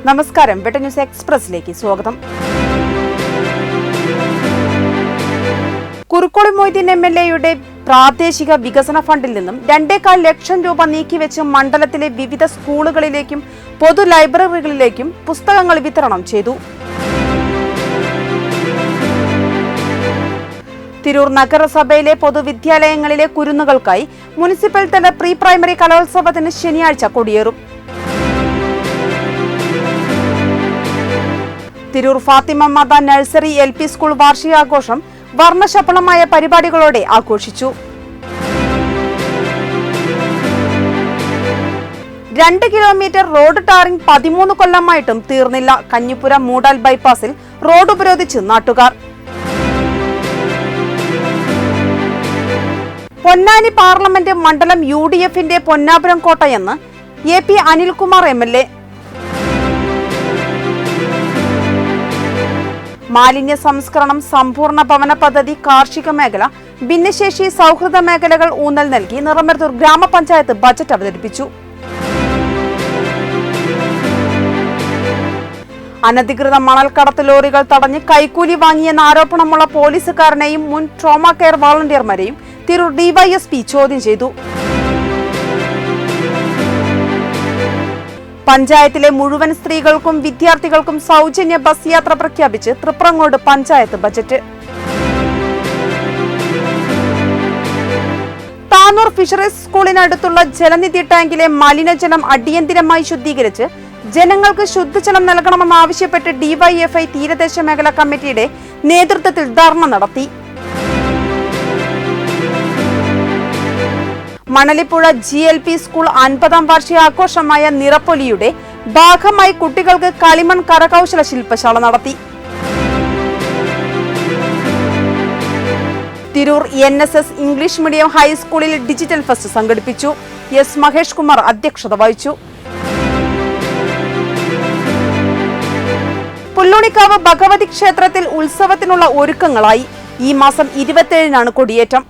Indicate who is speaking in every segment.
Speaker 1: നമസ്കാരം, വെട്ട ന്യൂസ് എക്സ്പ്രസിലേക്ക് സ്വാഗതം. കുറുക്കോളി മൊയ്തീൻ MLA-യുടെ പ്രാദേശിക വികസന ഫണ്ടിൽ നിന്നും 2.25 ലക്ഷം രൂപ നീക്കിവെച്ച് മണ്ഡലത്തിലെ വിവിധ സ്കൂളുകളിലേക്കും പൊതു ലൈബ്രറികളിലേക്കും പുസ്തകങ്ങൾ വിതരണം ചെയ്തു. തിരൂർ നഗരസഭയിലെ പൊതുവിദ്യാലയങ്ങളിലെ കുരുന്നുകൾക്കായി മുനിസിപ്പൽ തല പ്രീ പ്രൈമറി കലോത്സവത്തിന് ശനിയാഴ്ച കൊടിയേറും. തിരൂർ ഫാത്തിമ മാത നഴ്സറി LP സ്കൂൾ വാർഷികാഘോഷം വർണ്ണശബളമായ പരിപാടികളോടെ ആഘോഷിച്ചു. 2 കിലോമീറ്റർ റോഡ് ടാറിംഗ് 13 കൊല്ലമായിട്ടും തീർന്നില്ല. കഞ്ഞിപ്പുര മൂടാൽ ബൈപ്പാസിൽ റോഡ് ഉപരോധിച്ച് നാട്ടുകാർ. പൊന്നാനി പാർലമെന്റ് മണ്ഡലം UDF-ന്റെ പൊന്നാപുരം കോട്ടയെന്ന് AP അനിൽകുമാർ MLA. മാലിന്യ സംസ്കരണം, സമ്പൂർണ്ണ ഭവന പദ്ധതി, കാർഷിക മേഖല, ഭിന്നശേഷി സൗഹൃദ മേഖലകൾ ഊന്നൽ നൽകി നിറമരുതൂർ ഗ്രാമപഞ്ചായത്ത് ബജറ്റ് അവതരിപ്പിച്ചു. അനധികൃത മണൽക്കടത്ത് ലോറികൾ തടഞ്ഞ് കൈക്കൂലി വാങ്ങിയെന്ന ആരോപണമുള്ള പോലീസുകാരനെയും മുൻ ട്രോമ കെയർ വളണ്ടിയർമാരെയും തിരൂർ DYSP ചോദ്യം ചെയ്തു. പഞ്ചായത്തിലെ മുഴുവൻ സ്ത്രീകൾക്കും വിദ്യാർത്ഥികൾക്കും സൗജന്യ ബസ് യാത്ര പ്രഖ്യാപിച്ച് തൃപ്രങ്ങോട് പഞ്ചായത്ത് ബജറ്റ്. താനൂർ ഫിഷറീസ് സ്കൂളിനടുത്തുള്ള ജലനിധി ടാങ്കിലെ മലിനജലം അടിയന്തിരമായി ശുദ്ധീകരിച്ച് ജനങ്ങൾക്ക് ശുദ്ധജലം നൽകണമെന്നാവശ്യപ്പെട്ട് DYFI തീരദേശ മേഖലാ കമ്മിറ്റിയുടെ നേതൃത്വത്തിൽ ധർണ നടത്തി. മണലിപ്പുഴ GLP സ്കൂൾ 50ാം വാർഷികാഘോഷമായ നിറപ്പൊലിയുടെ ഭാഗമായി കുട്ടികൾക്ക് കളിമൺ കരകൗശല ശില്പശാല നടത്തി. തിരൂർ NSS ഇംഗ്ലീഷ് മീഡിയം ഹൈസ്കൂളിൽ ഡിജിറ്റൽ ഫെസ്റ്റ് സംഘടിപ്പിച്ചു. S മഹേഷ് കുമാർ അധ്യക്ഷത വഹിച്ചു. പുല്ലുണിക്കാവ് ഭഗവതി ക്ഷേത്രത്തിൽ ഉത്സവത്തിനുള്ള ഒരുക്കങ്ങളായി. ഈ മാസം 27-നാണ് കൊടിയേറ്റം.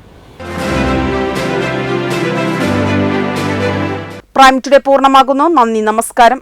Speaker 1: പ്രൈം ടുഡേ പൂർണ്ണമാകുന്നു. നന്ദി, നമസ്കാരം.